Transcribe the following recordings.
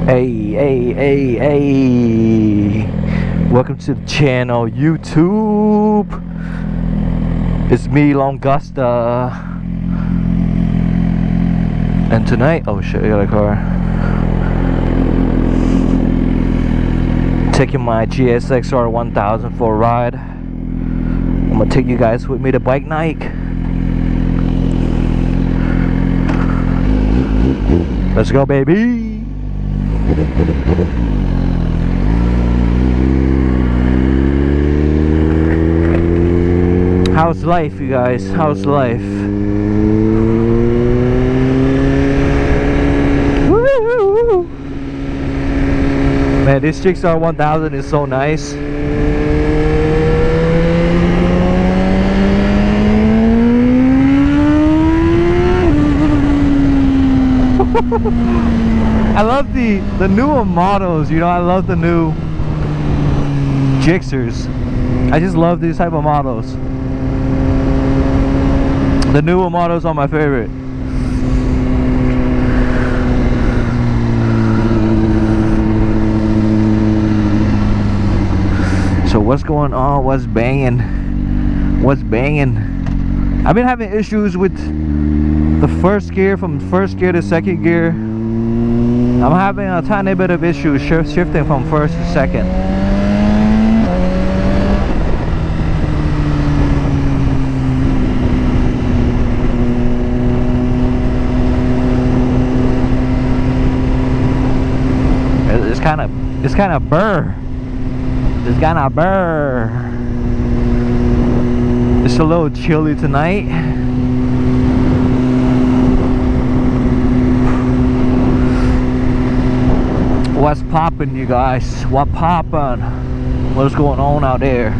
Hey. Welcome to the channel, YouTube. It's me, Longusta. And tonight, oh shit, I got a car. Taking my Gixxer1000 for a ride. I'm gonna take you guys with me to bike night. Let's go, baby. How's life, you guys? How's life? Woo! Man, this Gixxer1000 is so nice. I love the newer models, you know. I love the new Gixxers. I just love these type of models. The newer models are my favorite. So what's going on? What's banging? What's banging? I've been having issues with the first gear, from first gear to second gear. I'm having a tiny bit of issues shifting from first to second. It's kind of burr. It's kind of burr. It's a little chilly tonight. What's poppin', you guys? What poppin'? What's going on out there?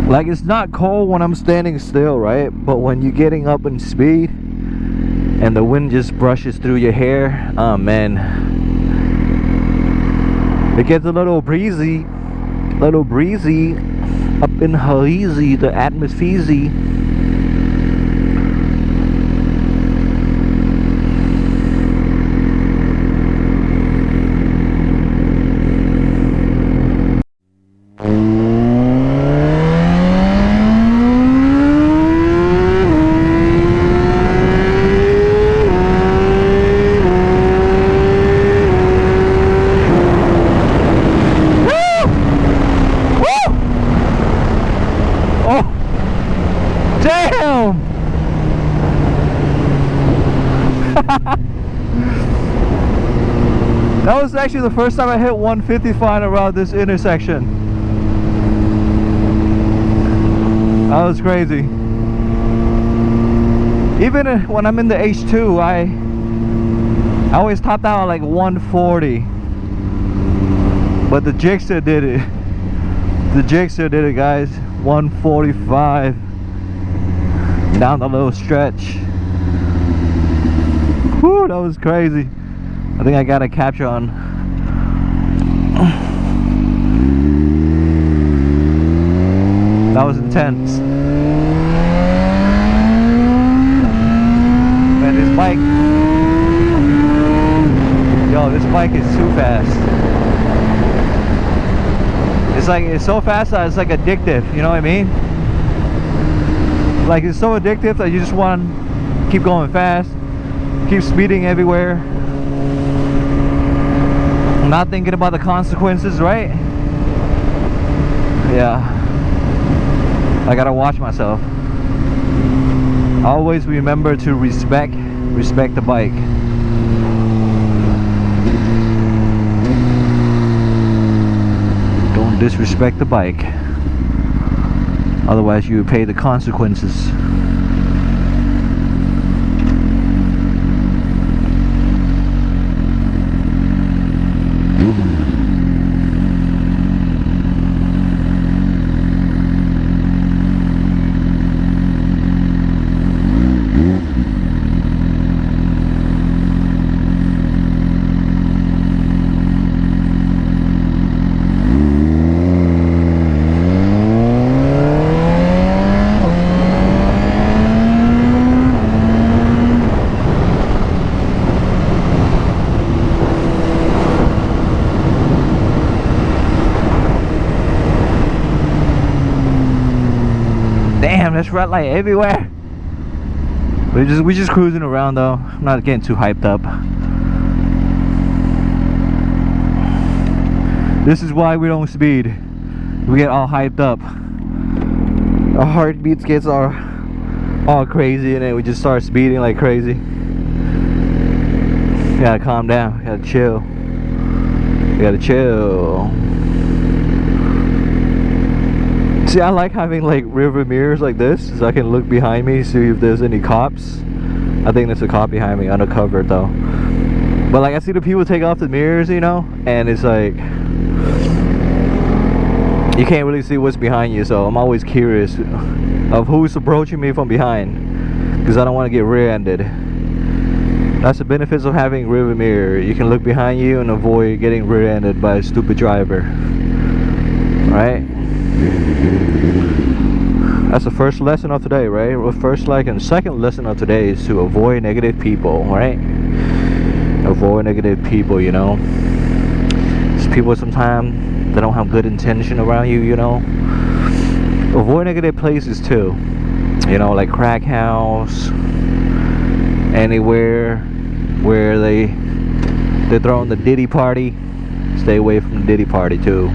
Like, it's not cold when I'm standing still, right? But when you're getting up in speed and the wind just brushes through your hair, oh man, it gets a little breezy up in hazy, the atmosphere. Damn! That was actually the first time I hit 155 around this intersection. That was crazy. Even when I'm in the H2, I always top out at like 140. But the Gixxer did it. The Gixxer did it, guys. 145 down the little stretch. Whew, that was crazy. I think I got a capture on. That was intense. Man, this bike, yo, this bike is too fast. It's so fast that it's like addictive, you know what I mean? Like, it's so addictive that you just want to keep going fast, keep speeding everywhere, not thinking about the consequences, right? Yeah, I gotta watch myself. Always remember to respect the bike. Don't disrespect the bike. Otherwise you pay the consequences. damn, there's red light everywhere. We just cruising around though. I'm not getting too hyped up. This is why we don't speed. We get all hyped up. Our heartbeats gets all crazy, and then we just start speeding like crazy. You gotta calm down. You gotta chill. You gotta chill. See, I like having like river mirrors like this, so I can look behind me, see if there's any cops. I think there's a cop behind me, undercover though. But like, I see the people take off the mirrors, you know, and it's like you can't really see what's behind you. So I'm always curious of who's approaching me from behind, because I don't want to get rear-ended. That's the benefits of having rear mirror. You can look behind you and avoid getting rear-ended by a stupid driver. Right? That's the first lesson of today, right? Well, first, like, and second lesson of today is to avoid negative people, right? Avoid negative people, you know. These people sometimes they don't have good intention around you, you know. Avoid negative places too, you know, like crack house, anywhere where they're throwing the Diddy party. Stay away from the Diddy party too.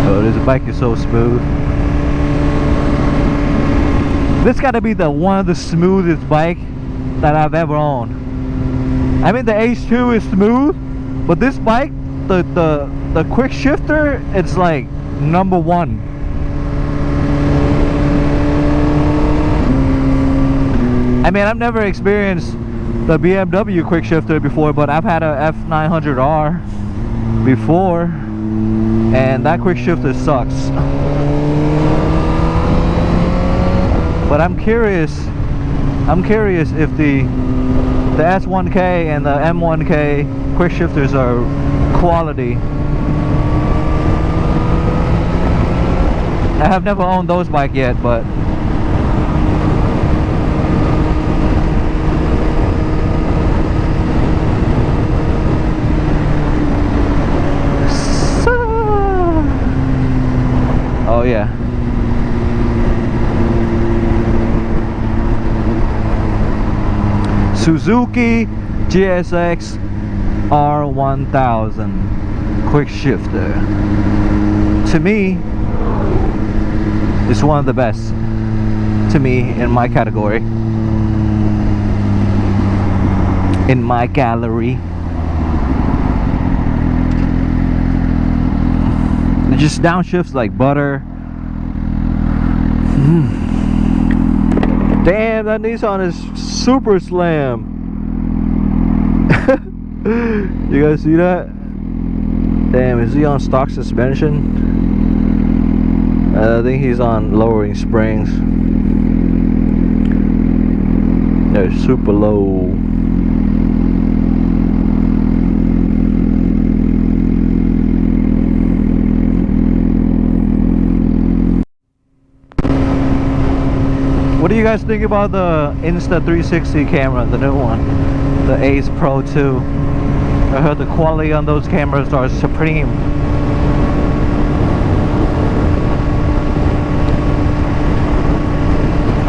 Oh, this bike is so smooth. This gotta be one of the smoothest bike that I've ever owned. I mean, the H2 is smooth, but this bike, the quick shifter, it's like number one. I mean, I've never experienced the BMW quick shifter before, but I've had a F900R before, and that quick shifter sucks. But I'm curious if the S1K and the M1K quick shifters are quality. I have never owned those bikes yet, but oh yeah. Suzuki GSX R1000 quick shifter. To me, it's one of the best. To me, in my category, in my gallery. It just downshifts like butter. Damn, that Nissan is super slam. You guys see that? Damn, is he on stock suspension? I think he's on lowering springs. They're super low. What do you guys think about the Insta360 camera, the new one, the Ace Pro 2? I heard the quality on those cameras are supreme.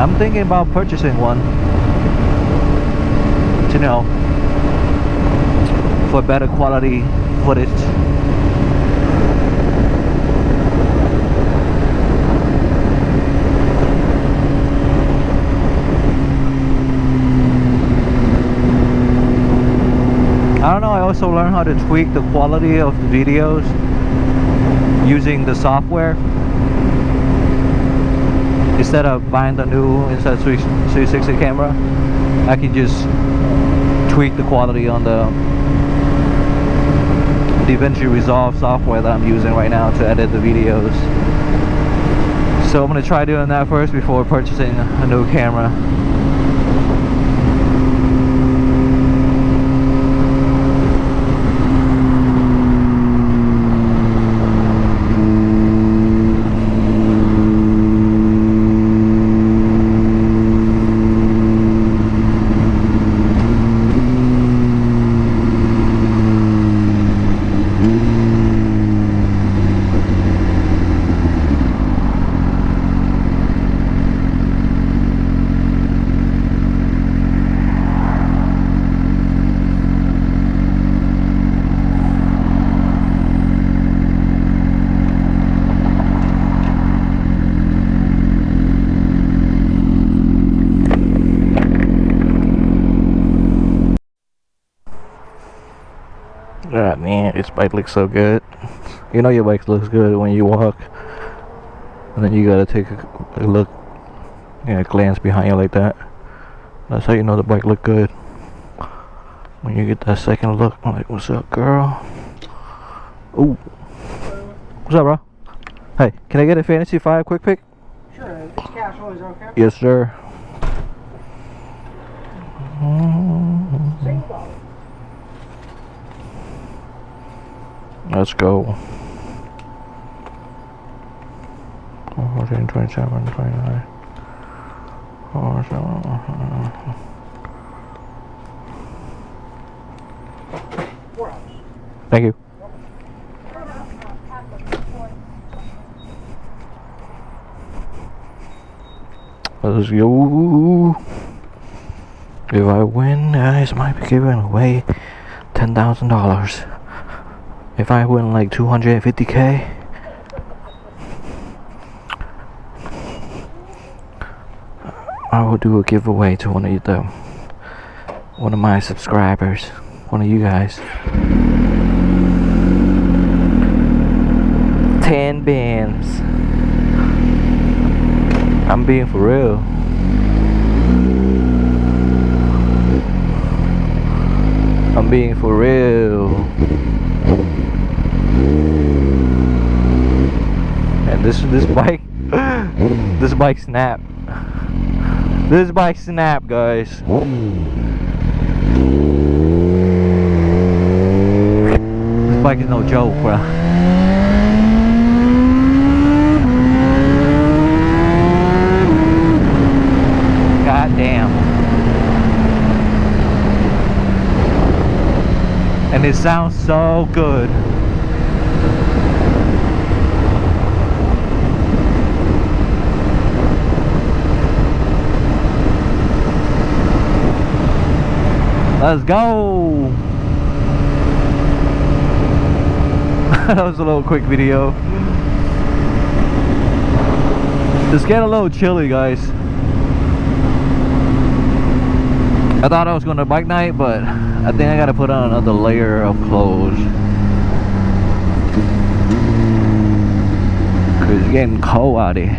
I'm thinking about purchasing one, you know, for better quality footage. I don't know, I also learned how to tweak the quality of the videos using the software. Instead of buying the new Insta360 camera, I can just tweak the quality on the DaVinci Resolve software that I'm using right now to edit the videos. So I'm going to try doing that first before purchasing a new camera. God man, this bike looks so good. You know your bike looks good when you walk, and then you gotta take a look, yeah, glance behind you like that. That's how you know the bike look good. When you get that second look, I'm like, what's up, girl? Ooh. What's up, bro? Hey, can I get a Fantasy 5 quick pick? Sure, it's cash always okay? Yes, sir. Let's go. 14, 27, 29. 4, 7, 4 hours. Thank you. Let's go. If I win, guys, I might be giving away $10,000. If I win like 250K, I will do a giveaway to one of my subscribers, one of you guys. 10 bands. I'm being for real. I'm being for real. And this bike, this bike snap. This bike snap, guys. This bike is no joke, bro. God damn. And it sounds so good. Let's go. That was a little quick video. It's getting a little chilly, guys. I thought I was going to bike night, but I think I gotta put on another layer of clothes. Cause it's getting cold out here.